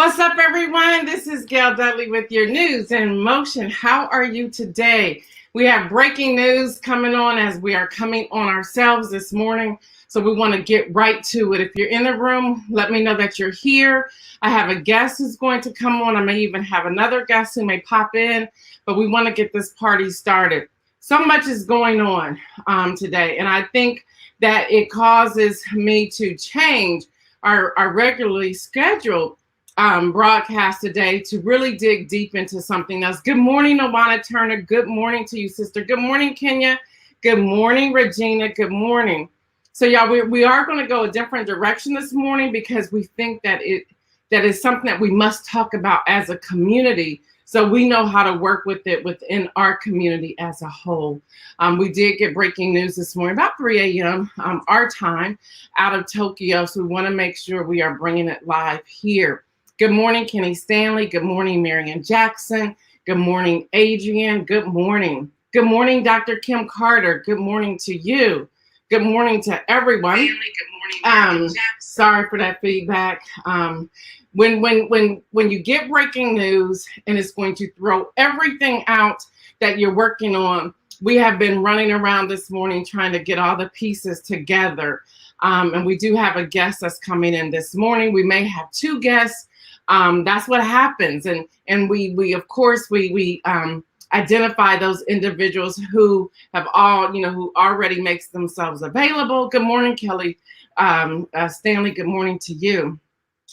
What's up, everyone? This is Gail Dudley with your news in motion. How are you today? We have breaking news coming on as we are coming on ourselves this morning. So we want to get right to it. If you're in the room, let me know that you're here. I have a guest who's going to come on. I may even have another guest who may pop in, but we want to get this party started. So much is going on today, and I think that it causes me to change our regularly scheduled broadcast today to really dig deep into something else. Good morning, Awana Turner. Good morning to you, sister. Good morning, Kenya. Good morning, Regina. Good morning. So, y'all, we are going to go a different direction this morning because we think that that is something that we must talk about as a community, so we know how to work with it within our community as a whole. We did get breaking news this morning about 3 a.m. Our time out of Tokyo, so we want to make sure we are bringing it live here. Good morning, Kenny Stanley. Good morning, Marion Jackson. Good morning, Adrian. Good morning. Good morning, Dr. Kim Carter. Good morning to you. Good morning to everyone. Good morning, sorry for that feedback. When you get breaking news and it's going to throw everything out that you're working on, we have been running around this morning trying to get all the pieces together. And we do have a guest that's coming in this morning. We may have two guests. That's what happens. And we of course, we identify those individuals who have who already makes themselves available. Good morning, Kelly Stanley. Good morning to you.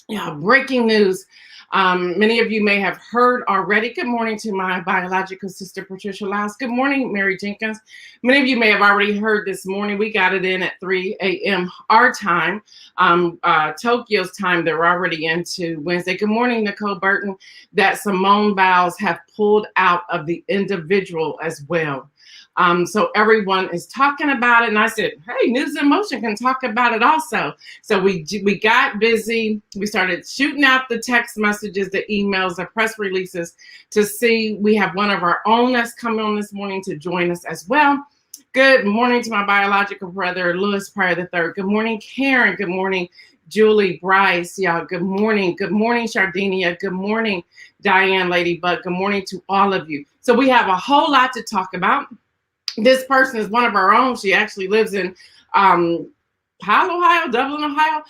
Yeah, breaking news. Many of you may have heard already. Good morning to my biological sister, Patricia Laus. Good morning, Mary Jenkins. Many of you may have already heard this morning. We got it in at 3 a.m. our time. Tokyo's time, they're already into Wednesday. Good morning, Nicole Burton, that Simone Biles have pulled out of the individual as well. So everyone is talking about it. And I said, hey, News in Motion can talk about it also. So we got busy. We started shooting out the text messages, the emails, the press releases to see. We have one of our own that's coming on this morning to join us as well. Good morning to my biological brother, Louis Pryor III. Good morning, Karen. Good morning, Julie, Bryce. Y'all, good morning. Good morning, Shardinia. Good morning, Diane Ladybug. Good morning to all of you. So we have a whole lot to talk about. This person is one of our own. She actually lives in Powell, Ohio, Dublin, Ohio,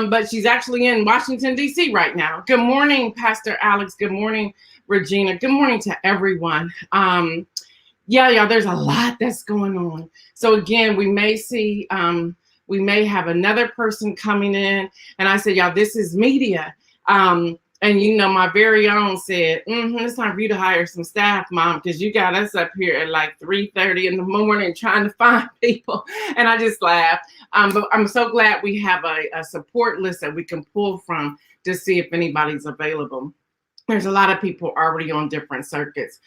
but she's actually in Washington, D.C. right now. Good morning, Pastor Alex. Good morning, Regina. Good morning to everyone. Y'all, there's a lot that's going on. So again, we may see, we may have another person coming in. And I said, y'all, this is media. And my very own said, it's time for you to hire some staff, Mom, because you got us up here at like 3:30 in the morning trying to find people. And I just laughed. But I'm so glad we have a support list that we can pull from to see if anybody's available. There's a lot of people already on different circuits.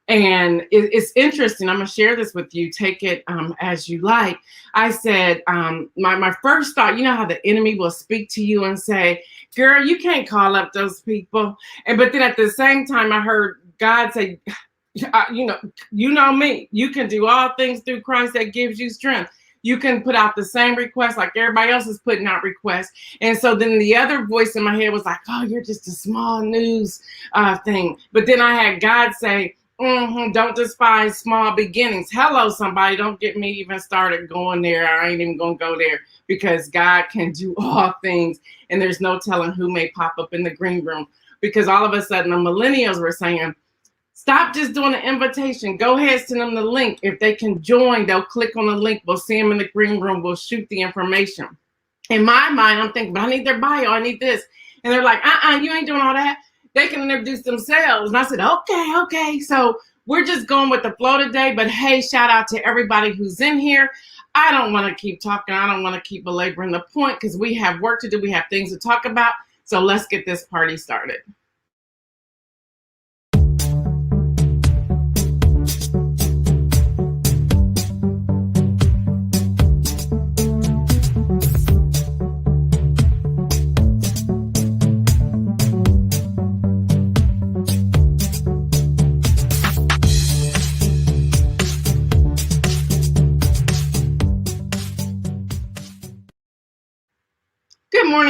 And it's interesting. I'm going to share this with you. Take it as you like. I said, my first thought, you know how the enemy will speak to you and say, girl, you can't call up those people. But then at the same time, I heard God say, you know me, you can do all things through Christ that gives you strength. You can put out the same request like everybody else is putting out requests. And so then the other voice in my head was like, oh, you're just a small news thing. But then I had God say, don't despise small beginnings. Hello, somebody. Don't get me even started going there. I ain't even going to go there because God can do all things. And there's no telling who may pop up in the green room, because all of a sudden the millennials were saying, stop just doing the invitation. Go ahead, send them the link. If they can join, they'll click on the link. We'll see them in the green room. We'll shoot the information. In my mind, I'm thinking, but I need their bio. I need this. And they're like, you ain't doing all that. They can introduce themselves. And I said, okay. So we're just going with the flow today. But hey, shout out to everybody who's in here. I don't want to keep talking. I don't want to keep belaboring the point because we have work to do. We have things to talk about. So let's get this party started.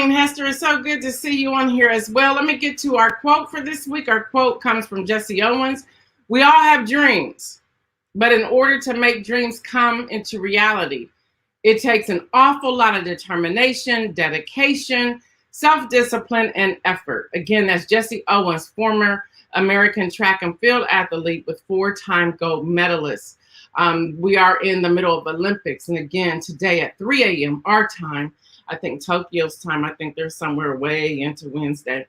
morning, Hester. It's so good to see you on here as well. Let me get to our quote for this week. Our quote comes from Jesse Owens. We all have dreams, but in order to make dreams come into reality, it takes an awful lot of determination, dedication, self-discipline, and effort. Again, that's Jesse Owens, former American track and field athlete with 4-time gold medalist. We are in the middle of Olympics. And again, today at 3 a.m. our time, I think Tokyo's time, I think they're somewhere way into Wednesday,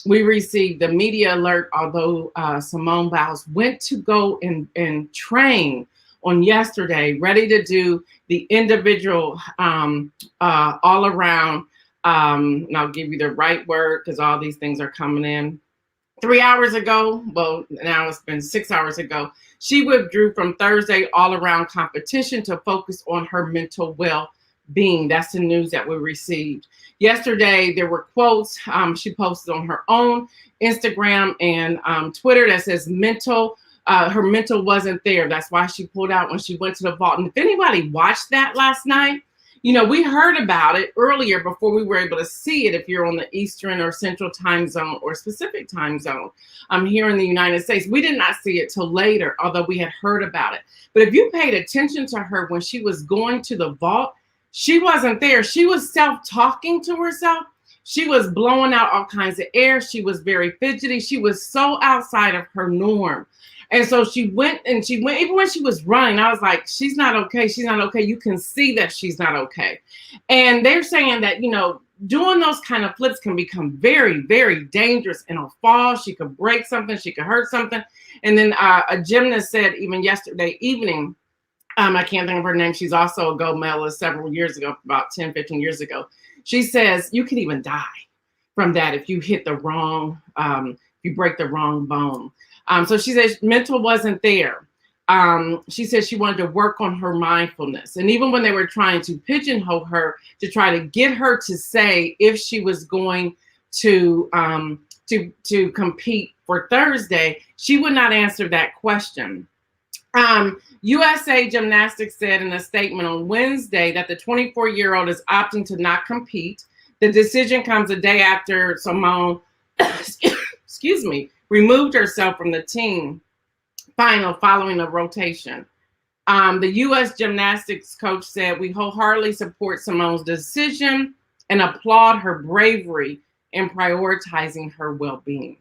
we received the media alert, although Simone Biles went to go and train on yesterday, ready to do the individual all around, and I'll give you the right word because all these things are coming in. 3 hours ago, well, now it's been 6 hours ago, she withdrew from Thursday all around competition to focus on her mental well-being. That's the news that we received. Yesterday, there were quotes she posted on her own Instagram and Twitter that says her mental wasn't there. That's why she pulled out when she went to the vault. And if anybody watched that last night, you know, we heard about it earlier before we were able to see it if you're on the Eastern or Central time zone or specific time zone here in the United States. We did not see it till later, although we had heard about it. But if you paid attention to her when she was going to the vault, she wasn't there. She was self-talking to herself. She was blowing out all kinds of air. She was very fidgety. She was so outside of her norm. And so she went, even when she was running, I was like, she's not okay. She's not okay. You can see that she's not okay. And they're saying that, you know, doing those kind of flips can become very, very dangerous in a fall. She could break something. She could hurt something. And then a gymnast said even yesterday evening, I can't think of her name. She's also a gold medalist several years ago, about 10, 15 years ago. She says you can even die from that if you hit the wrong, if you break the wrong bone. So she says mental wasn't there. She said she wanted to work on her mindfulness. And even when they were trying to pigeonhole her to try to get her to say if she was going to compete for Thursday, she would not answer that question. USA Gymnastics said in a statement on Wednesday that the 24-year-old is opting to not compete. The decision comes a day after Simone, excuse me, removed herself from the team final following a rotation. The U.S. gymnastics coach said, "We wholeheartedly support Simone's decision and applaud her bravery in prioritizing her well-being.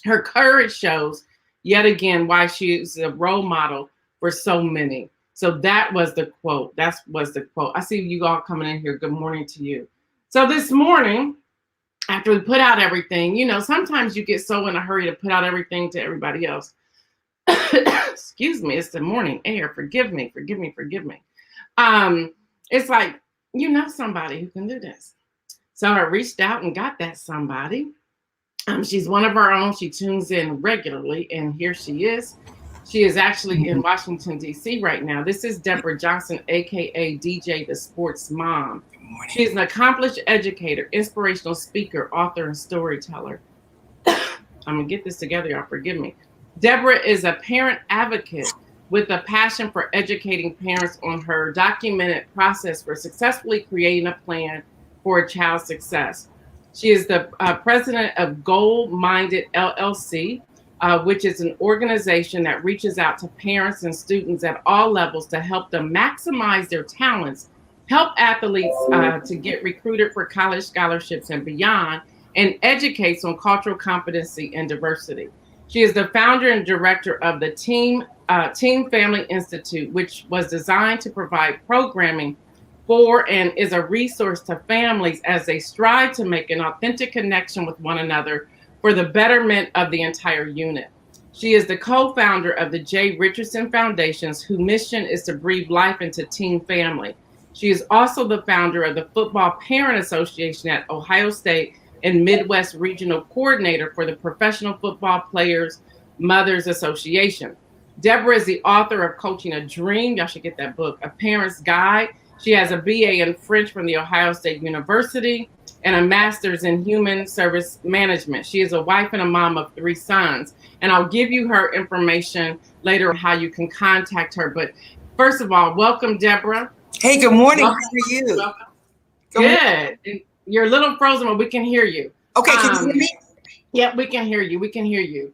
Her courage shows yet again why she is a role model for so many." So that was the quote. That was the quote. I see you all coming in here. Good morning to you. So this morning, after we put out everything, you know, sometimes you get so in a hurry to put out everything to everybody else. Excuse me, it's the morning air. Forgive me. It's like, you know, somebody who can do this. So I reached out and got that somebody. She's one of our own. She tunes in regularly, and here she is. She is actually in Washington, D.C. right now. This is Deborah Johnson, a.k.a. DJ, the Sports Mom. She is an accomplished educator, inspirational speaker, author, and storyteller. I'm going to get this together, y'all. Forgive me. Deborah is a parent advocate with a passion for educating parents on her documented process for successfully creating a plan for a child's success. She is the president of Goal Minded LLC, which is an organization that reaches out to parents and students at all levels to help them maximize their talents, help athletes to get recruited for college scholarships and beyond, and educates on cultural competency and diversity. She is the founder and director of the Team Family Institute, which was designed to provide programming for and is a resource to families as they strive to make an authentic connection with one another for the betterment of the entire unit. She is the co-founder of the J. Richardson Foundations, whose mission is to breathe life into teen family. She is also the founder of the Football Parent Association at Ohio State and Midwest Regional Coordinator for the Professional Football Players Mothers Association. Deborah is the author of Coaching a Dream. Y'all should get that book, A Parent's Guide. She has a BA in French from the Ohio State University and a master's in human service management. She is a wife and a mom of 3 sons. And I'll give you her information later on how you can contact her. But first of all, welcome, Deborah. Hey, good morning. Welcome. How are you? Good. You're a little frozen, but we can hear you. Okay, can you hear me? Yeah, we can hear you. We can hear you.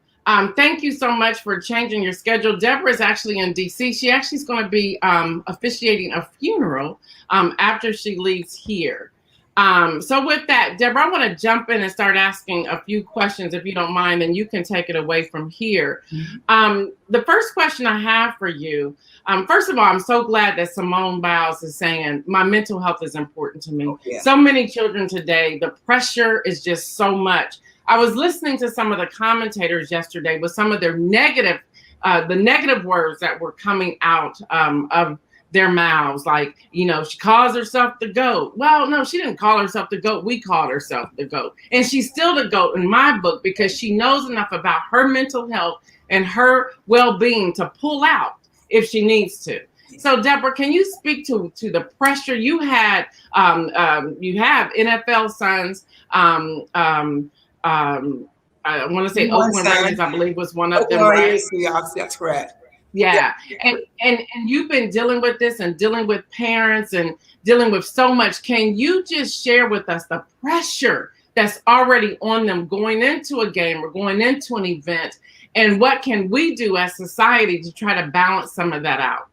Thank you so much for changing your schedule. Deborah is actually in DC. She actually is going to be officiating a funeral after she leaves here. So with that, Deborah, I want to jump in and start asking a few questions, if you don't mind, and you can take it away from here. The first question I have for you, first of all, I'm so glad that Simone Biles is saying my mental health is important to me. Oh, yeah. So many children today, the pressure is just so much. I was listening to some of the commentators yesterday with some of their negative, the negative words that were coming out of their mouths. Like, you know, she calls herself the GOAT. Well, no, she didn't call herself the GOAT. We called herself the GOAT. And she's still the GOAT in my book because she knows enough about her mental health and her well-being to pull out if she needs to. So, Deborah, can you speak to the pressure you had? You have NFL sons. I want to say Oakland Raiders, I believe, was one of them, right? That's correct. Yeah. And you've been dealing with this and dealing with parents and dealing with so much. Can you just share with us the pressure that's already on them going into a game or going into an event? And what can we do as society to try to balance some of that out?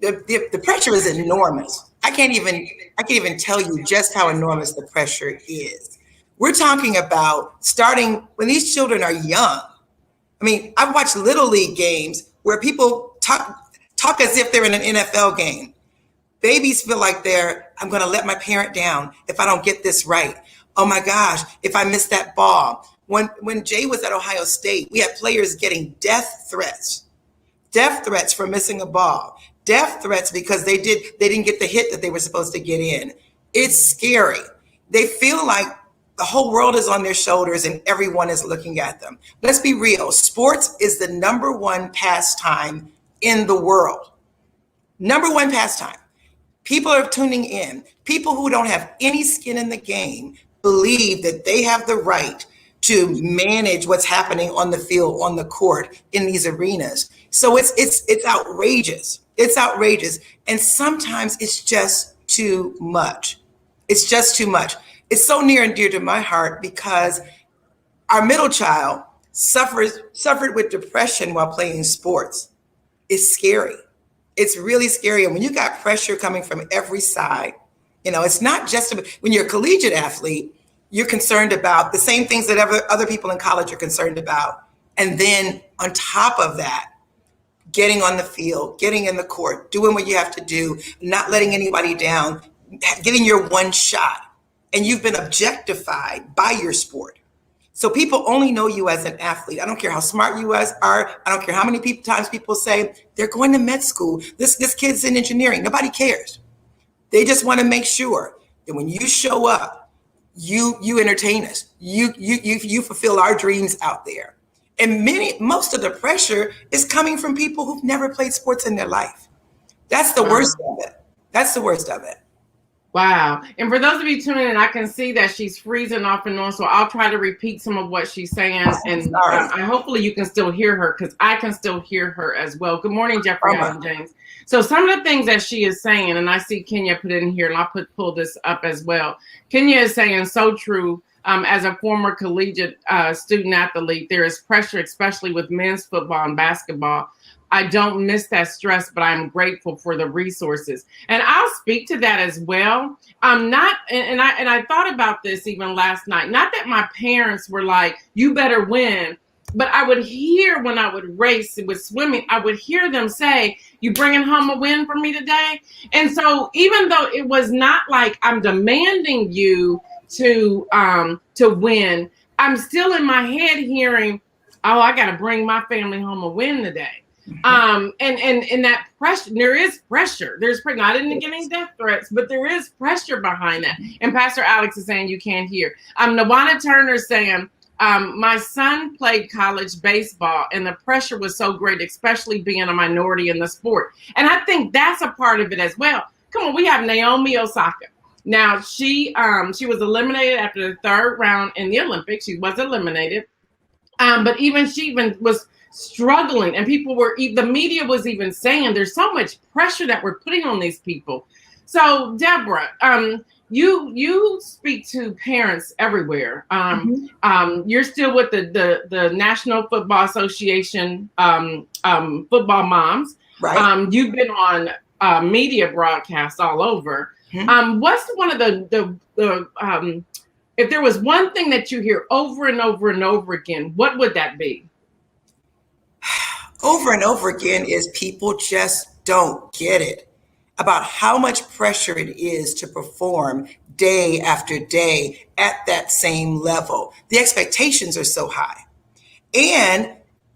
The pressure is enormous. I can't even tell you just how enormous the pressure is. We're talking about starting when these children are young. I mean, I've watched Little League games where people talk as if they're in an NFL game. Babies feel like I'm going to let my parent down if I don't get this right. Oh my gosh, if I miss that ball. When Jay was at Ohio State, we had players getting death threats for missing a ball, death threats because they didn't get the hit that they were supposed to get in. It's scary. They feel like the whole world is on their shoulders and everyone is looking at them. Let's be real. Sports is the number one pastime in the world. Number one pastime. People are tuning in. People who don't have any skin in the game believe that they have the right to manage what's happening on the field, on the court, in these arenas. So it's outrageous. It's outrageous. And sometimes it's just too much. It's just too much. It's so near and dear to my heart because our middle child suffered with depression while playing sports. It's scary. It's really scary. And when you got pressure coming from every side, you know, it's not just when you're a collegiate athlete, you're concerned about the same things that other people in college are concerned about. And then on top of that, getting on the field, getting in the court, doing what you have to do, not letting anybody down, getting your one shot. And you've been objectified by your sport. So people only know you as an athlete. I don't care how smart you are. I don't care how many times people say they're going to med school. This kid's in engineering. Nobody cares. They just want to make sure that when you show up, you entertain us. You fulfill our dreams out there. And most of the pressure is coming from people who've never played sports in their life. That's the worst of it. That's the worst of it. Wow. And for those of you tuning in, I can see that she's freezing off and on. So I'll try to repeat some of what she's saying. And hopefully you can still hear her because I can still hear her as well. Good morning, Jeffrey and James. So some of the things that she is saying, and I see Kenya put it in here, and I'll pull this up as well. Kenya is saying so true. As a former collegiate student athlete, there is pressure, especially with men's football and basketball. I don't miss that stress, but I'm grateful for the resources. And I'll speak to that as well. I thought about this even last night. Not that my parents were like, you better win. But I would hear when I would race with swimming, I would hear them say, you bringing home a win for me today? And so even though it was not like I'm demanding you to win, I'm still in my head hearing, oh, I got to bring my family home a win today. And that pressure, there is pressure. There's pressure. I didn't get any death threats, but there is pressure behind that. And Pastor Alex is saying you can't hear. Nawana Turner saying, my son played college baseball and the pressure was so great, especially being a minority in the sport. And I think that's a part of it as well. Come on, we have Naomi Osaka. Now she was eliminated after the third round in the Olympics. She was eliminated. But she was struggling, and the media was even saying there's so much pressure that we're putting on these people. So Deborah, you speak to parents everywhere. You're still with the National Football Association, football moms. Right. You've been on media broadcasts all over. What's one of the if there was one thing that you hear over and over and over again, what would that be? Over and over again is people just don't get it about how much pressure it is to perform day after day at that same level. The expectations are so high. And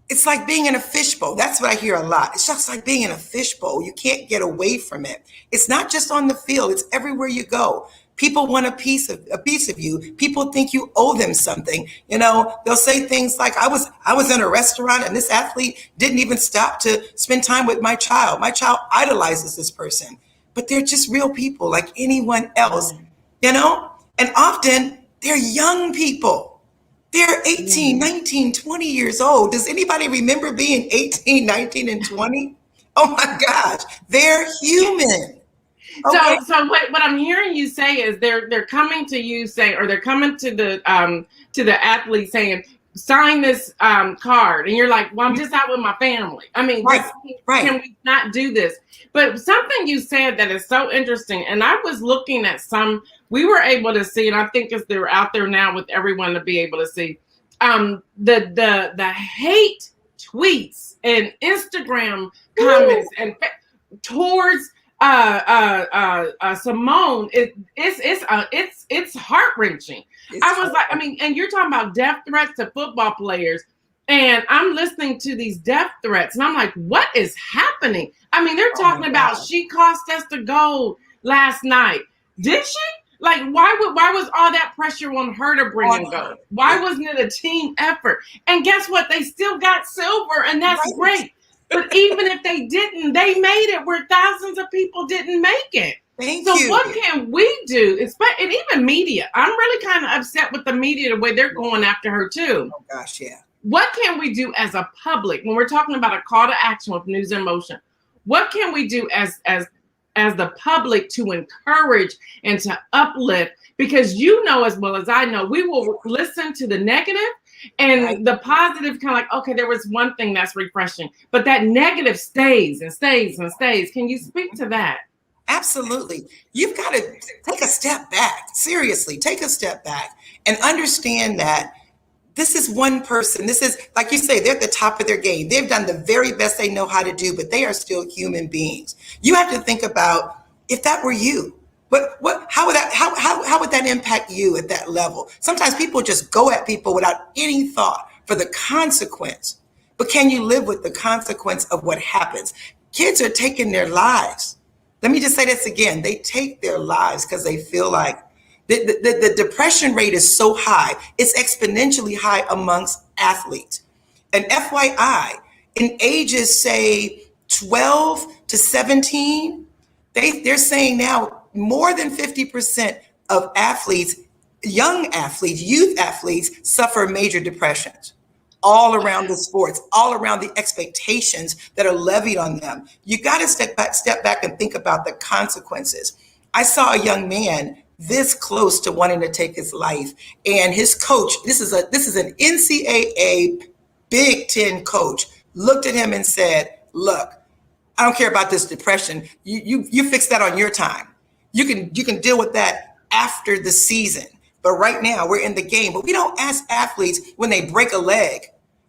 it's like being in a fishbowl. That's what I hear a lot. It's just like being in a fishbowl. You can't get away from it. It's not just on the field, it's everywhere you go. People want a piece of you. People think you owe them something. You know, they'll say things like, I was in a restaurant and this athlete didn't even stop to spend time with my child. My child idolizes this person. But they're just real people like anyone else, you know? And often they're young people. They're 18, 19, 20 years old. Does anybody remember being 18, 19, and 20? Oh my gosh, they're human. Okay. So what I'm hearing you say is they're coming to you saying, or they're coming to the athlete saying, sign this card, and you're like, well, I'm just out with my family. I mean, Right, right. can we not do this? But something you said that is so interesting, and I was looking at some. We were able to see, and I think as they're out there now with everyone to be able to see, the hate tweets and Instagram comments and towards Simone, it's heart wrenching. I was like, I mean, and you're talking about death threats to football players, and I'm listening to these death threats, and I'm like, what is happening? I mean, they're talking about she cost us the gold last night. Did she? Like, why was all that pressure on her to bring in gold? Why wasn't it a team effort? And guess what? They still got silver, and that's great. But even if they didn't, they made it where thousands of people didn't make it. Thank so you. What can we do? And even media. I'm really kind of upset with the media, the way they're going after her too. Oh gosh, yeah. What can we do as a public when we're talking about a call to action with News in Motion? What can we do as the public to encourage and to uplift? Because you know as well as I know, we will listen to the negative. And the positive, kind of like, okay, there was one thing that's refreshing, but that negative stays and stays and stays. Can you speak to that? Absolutely. You've got to take a step back. Seriously, take a step back and understand that this is one person. This is, like you say, they're at the top of their game. They've done the very best they know how to do, but they are still human beings. You have to think about, if that were you, how would that impact you at that level? Sometimes people just go at people without any thought for the consequence. But can you live with the consequence of what happens? Kids are taking their lives. Let me just say this again. They take their lives because they feel like the depression rate is so high. It's exponentially high amongst athletes. And FYI, in ages, say, 12 to 17, they're saying now more than 50% of athletes, young athletes, youth athletes, suffer major depressions all around the sports, all around the expectations that are levied on them. You got to step back and think about the consequences. I saw a young man this close to wanting to take his life, and his coach, this is an NCAA Big Ten coach, looked at him and said, look, I don't care about this depression. You fix that on your time. You can deal with that after the season. But right now we're in the game. But we don't ask athletes when they break a leg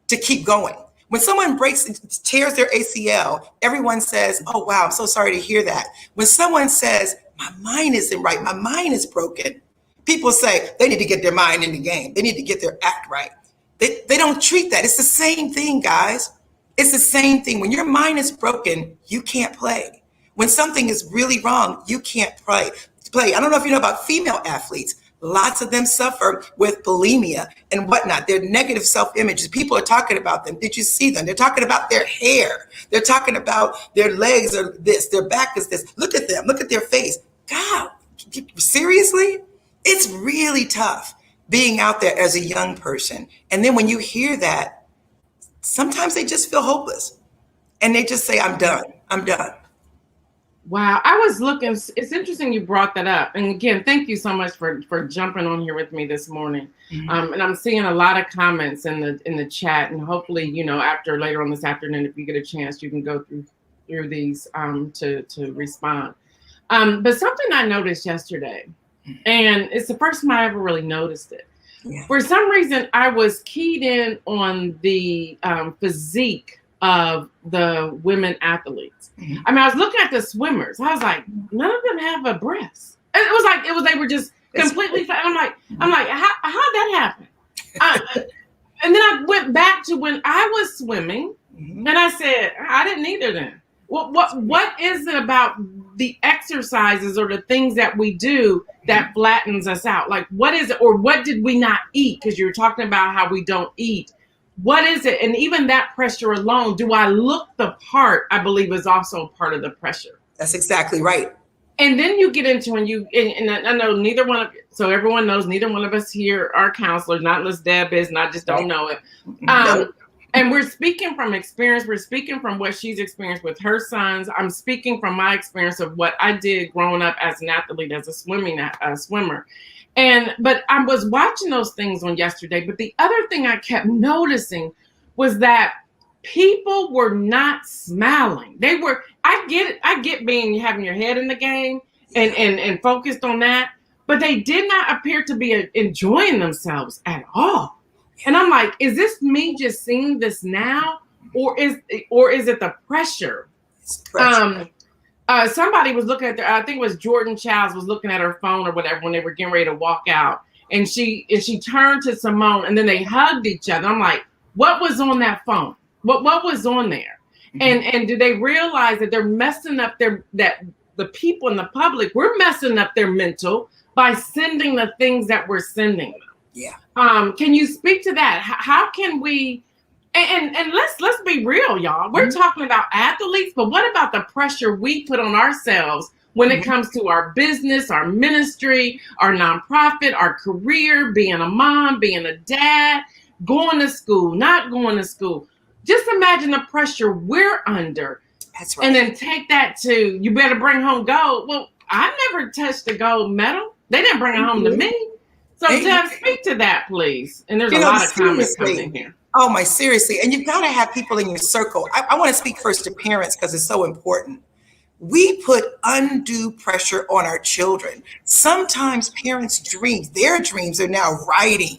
to keep going. When someone tears their ACL, everyone says, oh, wow, I'm so sorry to hear that. When someone says, my mind isn't right, my mind is broken, people say they need to get their mind in the game. They need to get their act right. They don't treat that. It's the same thing, guys. It's the same thing. When your mind is broken, you can't play. When something is really wrong, you can't play. I don't know if you know about female athletes. Lots of them suffer with bulimia and whatnot. Their negative self-images. People are talking about them. Did you see them? They're talking about their hair. They're talking about their legs are this, their back is this. Look at them. Look at their face. God, seriously? It's really tough being out there as a young person. And then when you hear that, sometimes they just feel hopeless and they just say, I'm done. I'm done. Wow, I was looking. It's interesting you brought that up. And again, thank you so much for jumping on here with me this morning. And I'm seeing a lot of comments in the chat, and hopefully, after later on this afternoon, if you get a chance, you can go through these to respond. But something I noticed yesterday, and it's the first time I ever really noticed it. Yeah. For some reason, I was keyed in on the physique of the women athletes. I mean, I was looking at the swimmers. I was like, none of them have a breast. And they were just completely fat. I'm like, how'd that happen? And then I went back to when I was swimming, and I said, I didn't either then. What is it about the exercises or the things that we do that flattens us out? Like, what is it, or what did we not eat? Because you were talking about how we don't eat. What is it? And even that pressure alone, do I look the part, I believe is also part of the pressure. That's exactly right. And then you get into, and I know neither one of, so everyone knows neither one of us here are counselors, not unless Deb is, and I just don't know it. And we're speaking from experience. We're speaking from what she's experienced with her sons. I'm speaking from my experience of what I did growing up as an athlete, as a swimmer. But I was watching those things on yesterday. But the other thing I kept noticing was that people were not smiling. They were, I get it. I get having your head in the game and focused on that. But they did not appear to be enjoying themselves at all. And I'm like, is this me just seeing this now, or is it the pressure? Somebody was looking at I think it was Jordan Childs was looking at her phone or whatever when they were getting ready to walk out, and she turned to Simone, and then they hugged each other. I'm like, what was on that phone? What was on there? And do they realize that they're messing up that the people in the public, we're messing up their mental by sending the things that we're sending them? Yeah. Can you speak to that? How can we, and let's be real, y'all. We're talking about athletes, but what about the pressure we put on ourselves when it comes to our business, our ministry, our nonprofit, our career, being a mom, being a dad, going to school, not going to school? Just imagine the pressure we're under. That's right. And then take that to, you better bring home gold. Well, I never touched a gold medal. They didn't bring it home to me. So, Deb, speak to that, please. And there's a lot of comments coming in here. Oh, my, seriously. And you've got to have people in your circle. I want to speak first to parents because it's so important. We put undue pressure on our children. Sometimes parents' their dreams are now riding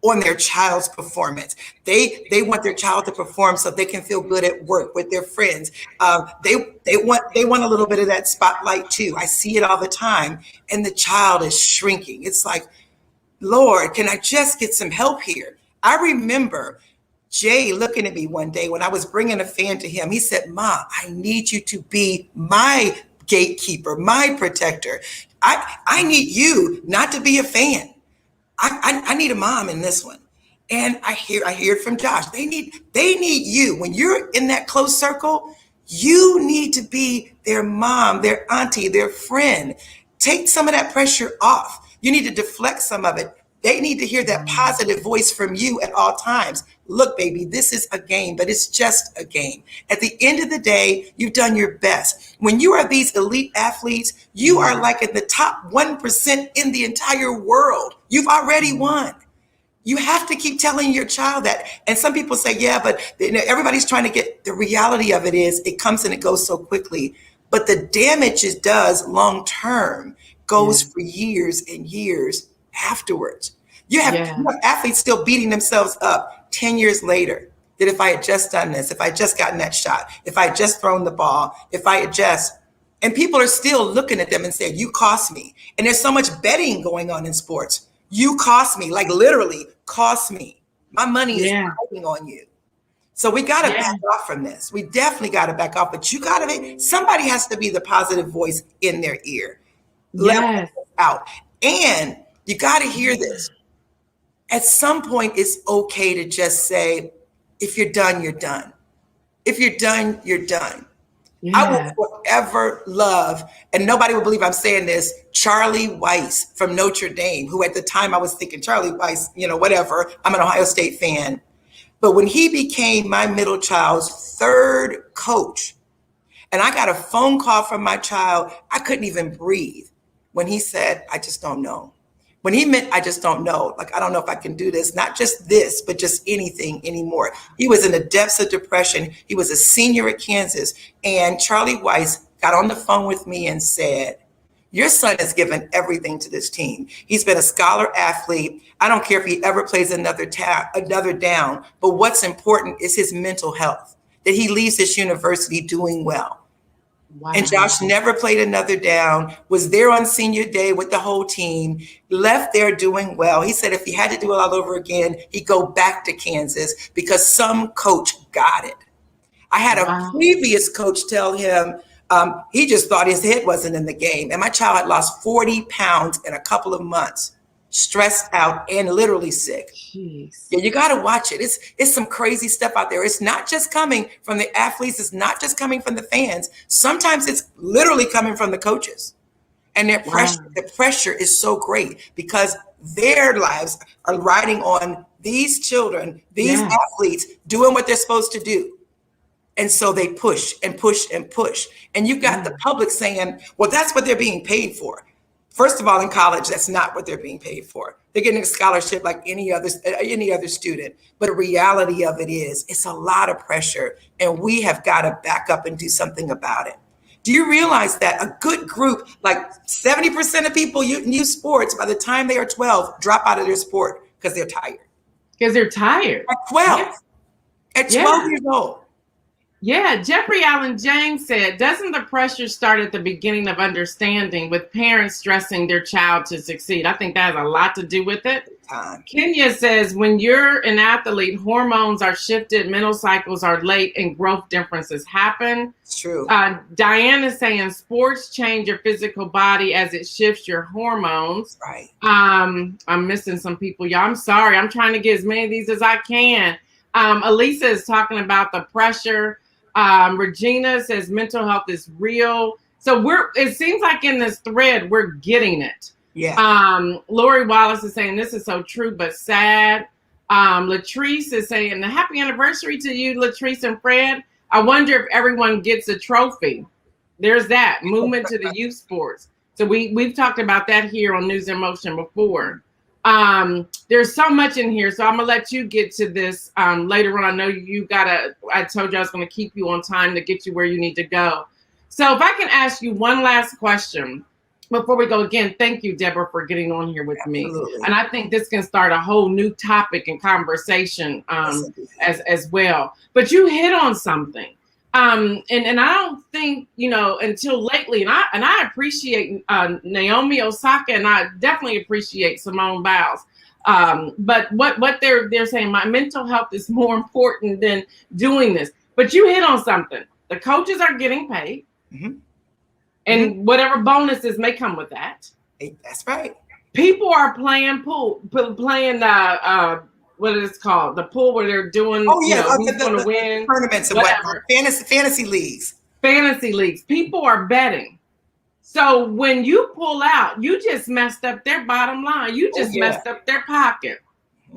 on their child's performance. They want their child to perform so they can feel good at work with their friends. They want a little bit of that spotlight too. I see it all the time. And the child is shrinking. It's like, Lord, can I just get some help here? I remember Jay looking at me one day when I was bringing a fan to him. He said, Ma, I need you to be my gatekeeper, my protector. I need you not to be a fan. I need a mom in this one. And I hear it from Josh. They need you. When you're in that close circle, you need to be their mom, their auntie, their friend. Take some of that pressure off. You need to deflect some of it. They need to hear that positive voice from you at all times. Look, baby, this is a game, but it's just a game. At the end of the day, you've done your best. When you are these elite athletes, you are like in the top 1% in the entire world. You've already won. You have to keep telling your child that. And some people say, yeah, but everybody's trying to get, the reality of it is it comes and it goes so quickly. But the damage it does long term goes for years and years afterwards. You have athletes still beating themselves up 10 years later. That if I had just done this, if I had just gotten that shot, if I had just thrown the ball, and people are still looking at them and saying, you cost me. And there's so much betting going on in sports. You cost me, like literally cost me. My money is riding on you. So we got to back off from this. We definitely got to back off, but somebody has to be the positive voice in their ear. Let it out. And you got to hear this. At some point, it's okay to just say, if you're done, you're done. If you're done, you're done. Yeah. I will forever love, and nobody will believe I'm saying this, Charlie Weiss from Notre Dame, who at the time I was thinking, Charlie Weiss, whatever. I'm an Ohio State fan. But when he became my middle child's third coach, And I got a phone call from my child. I couldn't even breathe when he said, I just don't know. When he meant, I just don't know. Like, I don't know if I can do this, not just this, but just anything anymore. He was in the depths of depression. He was a senior at Kansas. And Charlie Weiss got on the phone with me and said, your son has given everything to this team. He's been a scholar athlete. I don't care if he ever plays another down, but what's important is his mental health, that he leaves this university doing well. Wow. And Josh never played another down, was there on senior day with the whole team, left there doing well. He said if he had to do it all over again, he'd go back to Kansas because some coach got it. I had a previous coach tell him he just thought his head wasn't in the game. And my child had lost 40 pounds in a couple of months, stressed out and literally sick. Jeez. Yeah, you got to watch it. It's some crazy stuff out there. It's not just coming from the athletes. It's not just coming from the fans. Sometimes it's literally coming from the coaches. And their pressure, the pressure is so great because their lives are riding on these children, these athletes doing what they're supposed to do. And so they push and push and push. And you've got the public saying, well, that's what they're being paid for. First of all, in college, that's not what they're being paid for. They're getting a scholarship like any other student. But the reality of it is, it's a lot of pressure, and we have got to back up and do something about it. Do you realize that a good group, like 70% of people in youth sports, by the time they are 12, drop out of their sport because they're tired? Because they're tired. At 12. Yes. At 12 years old. Yeah, Jeffrey Allen James said, doesn't the pressure start at the beginning of understanding with parents stressing their child to succeed? I think that has a lot to do with it. Kenya says, when you're an athlete, hormones are shifted, mental cycles are late, and growth differences happen. It's true. Diane is saying sports change your physical body as it shifts your hormones. Right. I'm missing some people. Y'all, I'm sorry. I'm trying to get as many of these as I can. Elisa is talking about the pressure. Regina says mental health is real. So it seems like in this thread, we're getting it. Yeah. Lori Wallace is saying this is so true, but sad. Latrice is saying the happy anniversary to you, Latrice and Fred. I wonder if everyone gets a trophy. There's that movement to the youth sports. So we've talked about that here on News in Motion before. There's so much in here, so I'm gonna let you get to this later on. I know I told you I was gonna keep you on time to get you where you need to go. So if I can ask you one last question before we go. Again, thank you, Deborah, for getting on here with me. And I think this can start a whole new topic and conversation as well. But you hit on something. And I don't think, until lately, and I appreciate Naomi Osaka, and I definitely appreciate Simone Biles. But what they're saying, my mental health is more important than doing this. But you hit on something. The coaches are getting paid, and whatever bonuses may come with that. That's right. People are playing what is it called? The pool where they're doing, who's going to win. Tournaments and whatever. Fantasy leagues. Fantasy leagues. People are betting. So when you pull out, you just messed up their bottom line. You just messed up their pocket.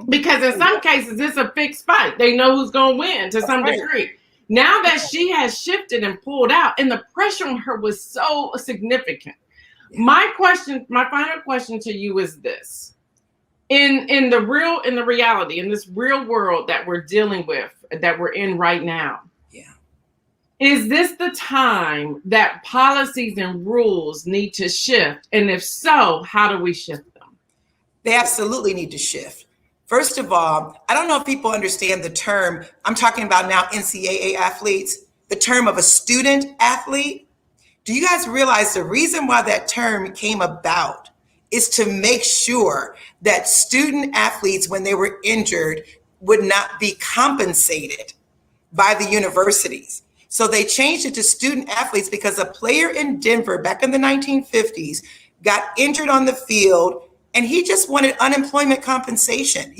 Because in some cases, it's a fixed fight. They know who's going to win to some degree. Now that she has shifted and pulled out, and the pressure on her was so significant. My final question to you is this. In the reality, in this real world that we're dealing with, that we're in right now, is this the time that policies and rules need to shift? And if so, how do we shift them? They absolutely need to shift. First of all, I don't know if people understand the term. I'm talking about now NCAA athletes, the term of a student athlete. Do you guys realize the reason why that term came about is to make sure that student athletes, when they were injured, would not be compensated by the universities? So they changed it to student athletes because a player in Denver back in the 1950s got injured on the field and he just wanted unemployment compensation.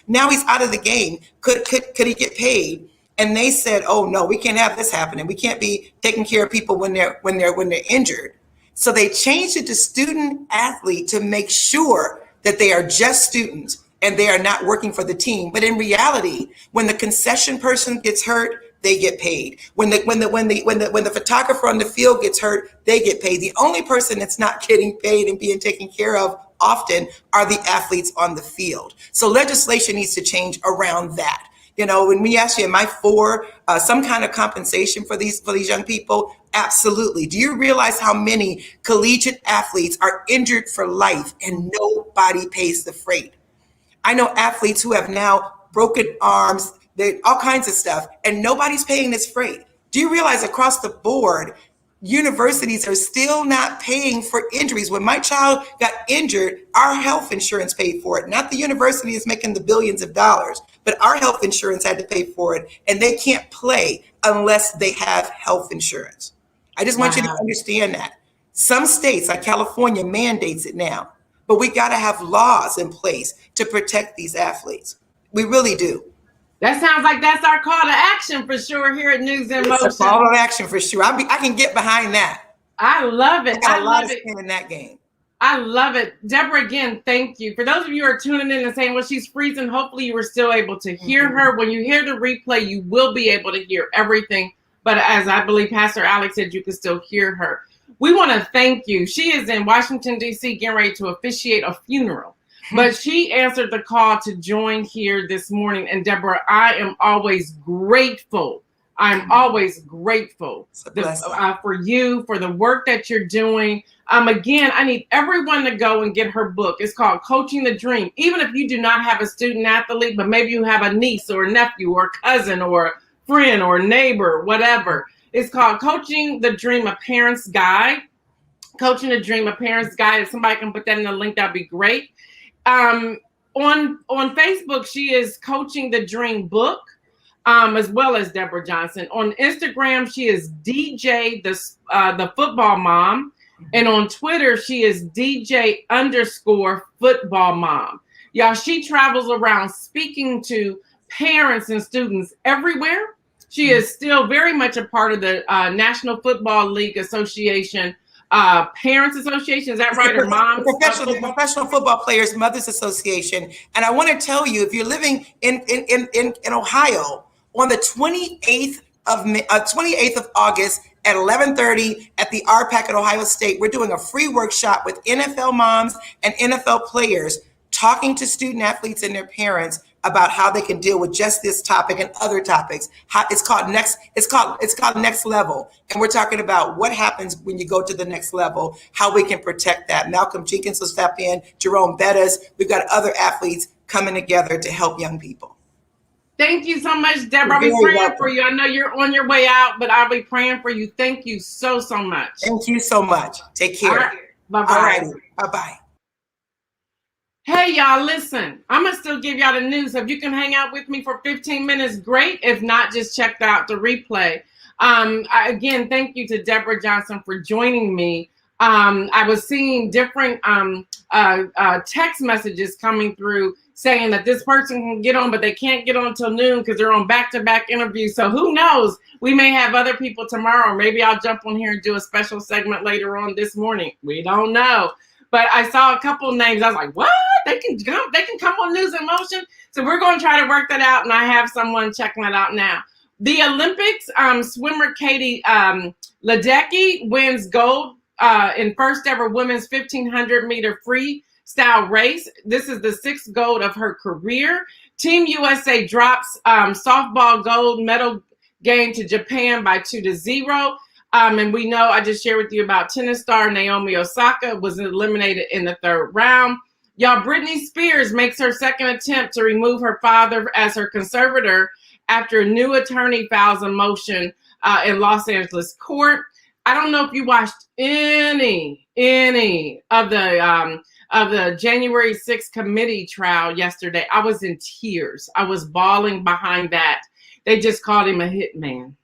Now he's out of the game. Could he get paid? And they said, oh no, we can't have this happening. We can't be taking care of people when they're injured. So they changed it to student athlete to make sure that they are just students and they are not working for the team. But in reality, when the concession person gets hurt, they get paid. When the photographer on the field gets hurt, they get paid. The only person that's not getting paid and being taken care of often are the athletes on the field. So legislation needs to change around that. You know, when we ask you, am I for some kind of compensation for these young people? Absolutely. Do you realize how many collegiate athletes are injured for life and nobody pays the freight? I know athletes who have now broken arms, all kinds of stuff, and nobody's paying this freight. Do you realize across the board, universities are still not paying for injuries? When my child got injured, our health insurance paid for it. Not the university is making the billions of dollars, but our health insurance had to pay for it, and they can't play unless they have health insurance. I just want you to understand that. Some states, like California, mandates it now, but we got to have laws in place to protect these athletes. We really do. That sounds like that's our call to action for sure here at News in Motion. It's a call to action for sure. I can get behind that. I love it. I got a lot of skin in that game. I love it. Deborah, again, thank you. For those of you who are tuning in and saying, well, she's freezing, hopefully you were still able to hear her. When you hear the replay, you will be able to hear everything. But as I believe Pastor Alex said, you can still hear her. We want to thank you. She is in Washington, D.C., getting ready to officiate a funeral. But she answered the call to join here this morning. And Deborah, I am always grateful. I'm always grateful for you, for the work that you're doing. Again, I need everyone to go and get her book. It's called Coaching the Dream. Even if you do not have a student athlete, but maybe you have a niece or a nephew or a cousin or a friend or a neighbor, whatever. It's called Coaching the Dream, a Parent's Guide. Coaching the Dream, a Parent's Guide. If somebody can put that in the link, that'd be great. On Facebook, she is Coaching the Dream Book, as well as Deborah Johnson. On Instagram, she is DJ the Football Mom, and on Twitter, she is DJ_Football Mom. Y'all, she travels around speaking to parents and students everywhere. She is still very much a part of the National Football League Association. Parents Association, is that right? Or moms? Professional Football Players Mothers Association. And I want to tell you, if you're living in Ohio, on the 28th of August at 11:30 at the RPAC at Ohio State, we're doing a free workshop with NFL moms and NFL players, talking to student athletes and their parents about how they can deal with just this topic and other topics. It's called Next Level. And we're talking about what happens when you go to the next level, how we can protect that. Malcolm Jenkins will step in, Jerome Bettis. We've got other athletes coming together to help young people. Thank you so much, Deborah. I'll be praying for you. I know you're on your way out, but I'll be praying for you. Thank you so much. Thank you so much. Take care. All right. Bye-bye. All right. Bye-bye. Hey, y'all, listen, I'm going to still give y'all the news. If you can hang out with me for 15 minutes, great. If not, just check out the replay. Again, thank you to Deborah Johnson for joining me. I was seeing different text messages coming through saying that this person can get on, but they can't get on till noon because they're on back-to-back interviews. So who knows? We may have other people tomorrow. Maybe I'll jump on here and do a special segment later on this morning. We don't know. But I saw a couple names. I was like, what? They can come on News in Motion. So we're going to try to work that out. And I have someone checking that out now. The Olympics, swimmer Katie Ledecky wins gold in first ever women's 1,500 meter freestyle race. This is the 6th gold of her career. Team USA drops softball gold medal game to Japan by 2-0. And we know, I just shared with you about tennis star Naomi Osaka was eliminated in the 3rd round. Y'all, Britney Spears makes her second attempt to remove her father as her conservator after a new attorney files a motion in Los Angeles court. I don't know if you watched any of the January 6th committee trial yesterday. I was in tears. I was bawling behind that. They just called him a hitman.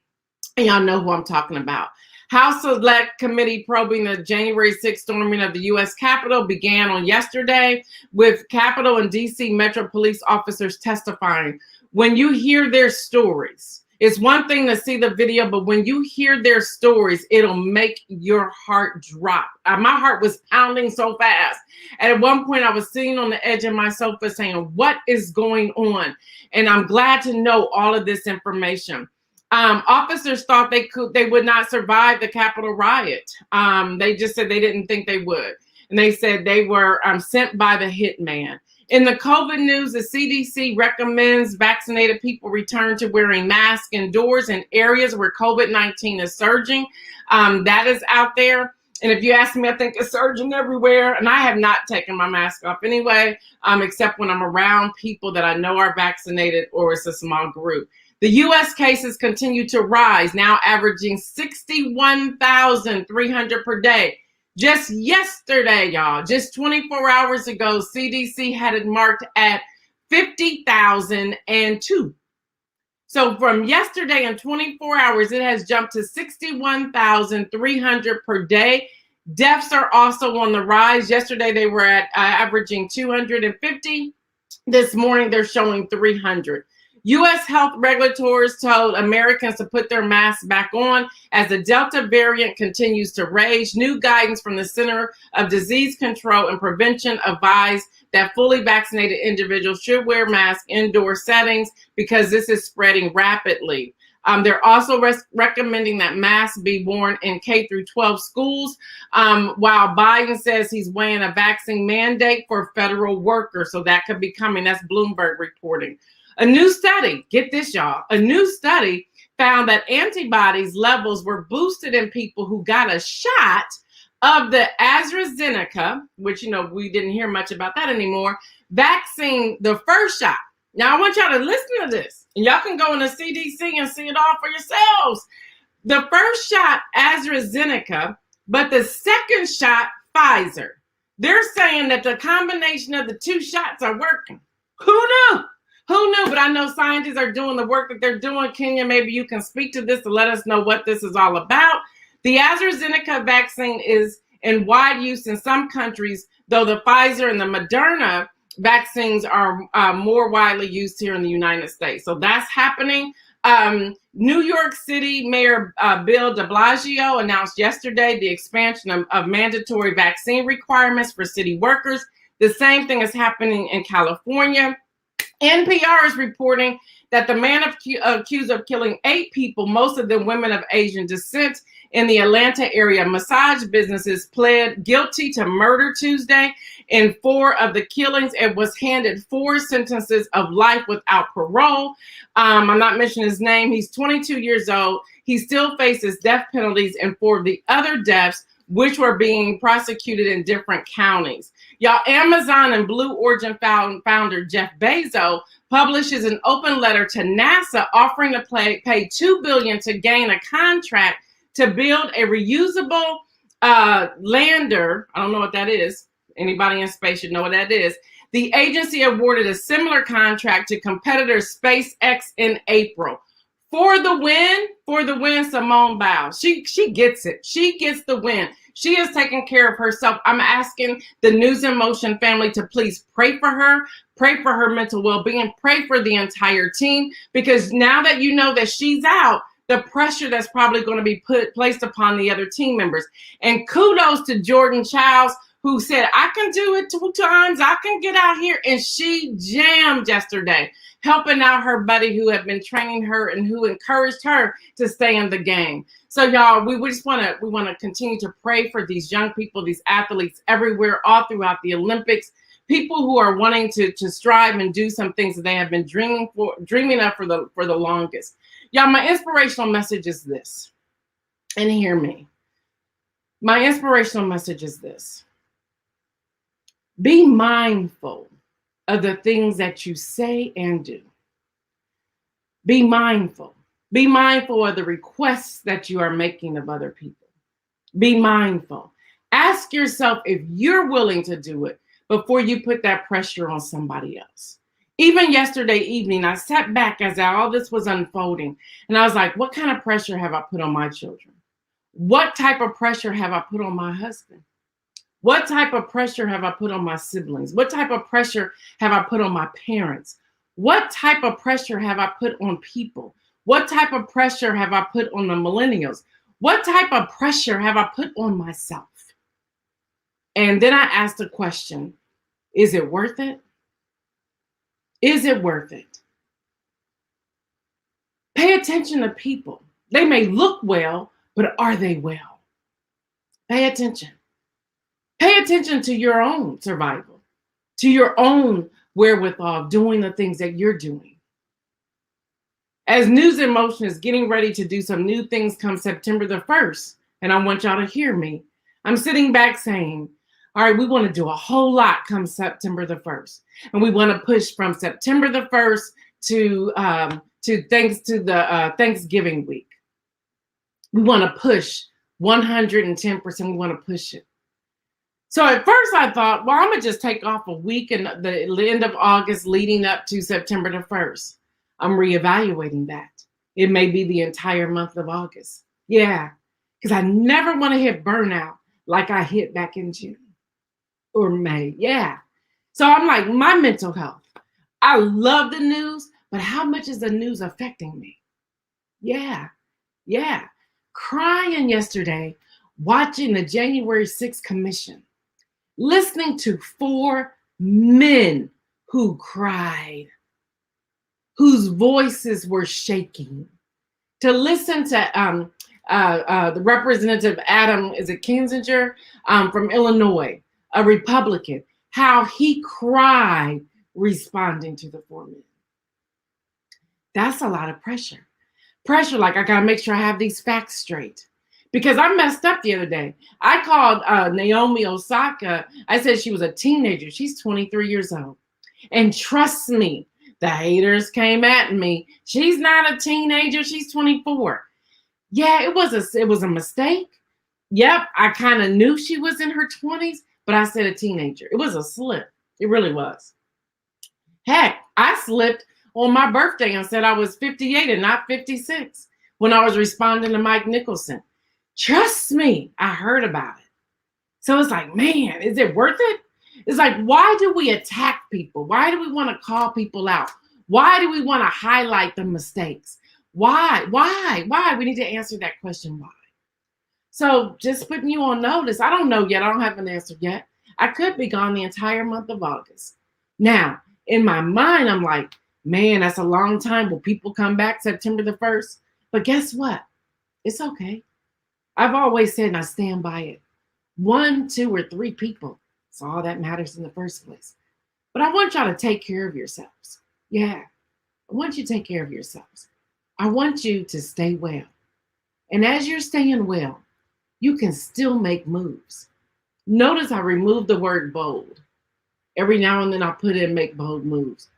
And y'all know who I'm talking about. House Select Committee probing the January 6th storming of the U.S. Capitol began on yesterday with Capitol and D.C. Metro Police officers testifying. When you hear their stories, it's one thing to see the video, but when you hear their stories, it'll make your heart drop. My heart was pounding so fast. And at one point, I was sitting on the edge of my sofa saying, what is going on? And I'm glad to know all of this information. Officers thought they would not survive the Capitol riot. They just said they didn't think they would. And they said they were sent by the hitman. In the COVID news, the CDC recommends vaccinated people return to wearing masks indoors in areas where COVID-19 is surging. That is out there. And if you ask me, I think it's surging everywhere. And I have not taken my mask off anyway, except when I'm around people that I know are vaccinated or it's a small group. The U.S. cases continue to rise, now averaging 61,300 per day. Just yesterday, y'all, just 24 hours ago, CDC had it marked at 50,002. So from yesterday in 24 hours, it has jumped to 61,300 per day. Deaths are also on the rise. Yesterday, they were at averaging 250. This morning, they're showing 300. U.S. health regulators told Americans to put their masks back on as the Delta variant continues to rage. New guidance from the Center of Disease Control and Prevention advised that fully vaccinated individuals should wear masks indoor settings because this is spreading rapidly. They're also recommending that masks be worn in K through 12 schools, while Biden says he's weighing a vaccine mandate for federal workers. So that could be coming. That's Bloomberg reporting. A new study, get this, y'all, a new study found that antibodies levels were boosted in people who got a shot of the AstraZeneca, which, you know, we didn't hear much about that anymore, vaccine, the first shot. Now, I want y'all to listen to this, and y'all can go in the CDC and see it all for yourselves. The first shot, AstraZeneca, but the second shot, Pfizer. They're saying that the combination of the two shots are working. Who knew? Who knew? But I know scientists are doing the work that they're doing. Kenya, maybe you can speak to this to let us know what this is all about. The AstraZeneca vaccine is in wide use in some countries, though the Pfizer and the Moderna vaccines are more widely used here in the United States. So that's happening. New York City Mayor Bill de Blasio announced yesterday the expansion of mandatory vaccine requirements for city workers. The same thing is happening in California. NPR is reporting that the man accused of killing 8 people, most of them women of Asian descent, in the Atlanta area massage businesses pled guilty to murder Tuesday in 4 of the killings and was handed 4 sentences of life without parole. I'm not mentioning his name. He's 22 years old. He still faces death penalties in 4 of the other deaths, which were being prosecuted in different counties. Y'all, Amazon and Blue Origin founder Jeff Bezos publishes an open letter to NASA offering to pay $2 billion to gain a contract to build a reusable lander. I don't know what that is. Anybody in space should know what that is. The agency awarded a similar contract to competitor SpaceX in April. For the win, Simone Biles. She gets it. She gets the win. She is taking care of herself. I'm asking the News in Motion family to please pray for her mental well-being, pray for the entire team, because now that you know that she's out, the pressure that's probably going to be placed upon the other team members. And kudos to Jordan Childs, who said, I can do it 2 times. I can get out here. And she jammed yesterday, helping out her buddy who had been training her and who encouraged her to stay in the game. So y'all, we want to continue to pray for these young people, these athletes everywhere, all throughout the Olympics, people who are wanting to strive and do some things that they have been dreaming of for the longest. Y'all, my inspirational message is this, and hear me. My inspirational message is this. Be mindful of the things that you say and do. Be mindful. Be mindful of the requests that you are making of other people. Be mindful. Ask yourself if you're willing to do it before you put that pressure on somebody else. Even yesterday evening, I sat back as all this was unfolding, and I was like, what kind of pressure have I put on my children? What type of pressure have I put on my husband? What type of pressure have I put on my siblings? What type of pressure have I put on my parents? What type of pressure have I put on people? What type of pressure have I put on the millennials? What type of pressure have I put on myself? And then I asked the question, is it worth it? Is it worth it? Pay attention to people. They may look well, but are they well? Pay attention. Pay attention to your own survival, to your own wherewithal, doing the things that you're doing. As News in Motion is getting ready to do some new things come September the 1st, and I want y'all to hear me, I'm sitting back saying, all right, we want to do a whole lot come September the 1st. And we want to push from September the 1st to Thanksgiving week. We want to push 110%. We want to push it. So at first I thought, well, I'm going to just take off a week in the end of August leading up to September the 1st. I'm reevaluating that. It may be the entire month of August. Yeah, because I never want to hit burnout like I hit back in June or May. Yeah. So I'm like, my mental health. I love the news, but how much is the news affecting me? Yeah. Crying yesterday, watching the January 6th commission, listening to 4 men who cried, whose voices were shaking, to listen to the representative Adam, is it Kinzinger, from Illinois, a Republican, how he cried responding to the 4 men. That's a lot of pressure. Pressure, like I gotta make sure I have these facts straight. Because I messed up the other day. I called Naomi Osaka. I said she was a teenager. She's 23 years old. And trust me, the haters came at me. She's not a teenager. She's 24. Yeah, it was a mistake. Yep, I kind of knew she was in her 20s, but I said a teenager. It was a slip. It really was. Heck, I slipped on my birthday and said I was 58 and not 56 when I was responding to Mike Nicholson. Trust me, I heard about it. So it's like, man, is it worth it? It's like, why do we attack people? Why do we want to call people out? Why do we want to highlight the mistakes? Why? We need to answer that question, why? So just putting you on notice. I don't know yet. I don't have an answer yet. I could be gone the entire month of August. Now, in my mind, I'm like, man, that's a long time. Will people come back September the 1st? But guess what? It's okay. I've always said, and I stand by it. 1, 2, or 3 people. It's all that matters in the first place. But I want y'all to take care of yourselves. Yeah. I want you to take care of yourselves. I want you to stay well. And as you're staying well, you can still make moves. Notice I removed the word bold. Every now and then I put in make bold moves.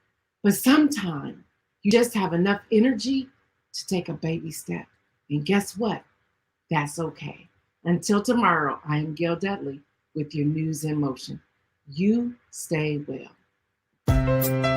But sometimes you just have enough energy to take a baby step. And guess what? That's okay. Until tomorrow, I am Gail Dudley with your News in Motion. You stay well.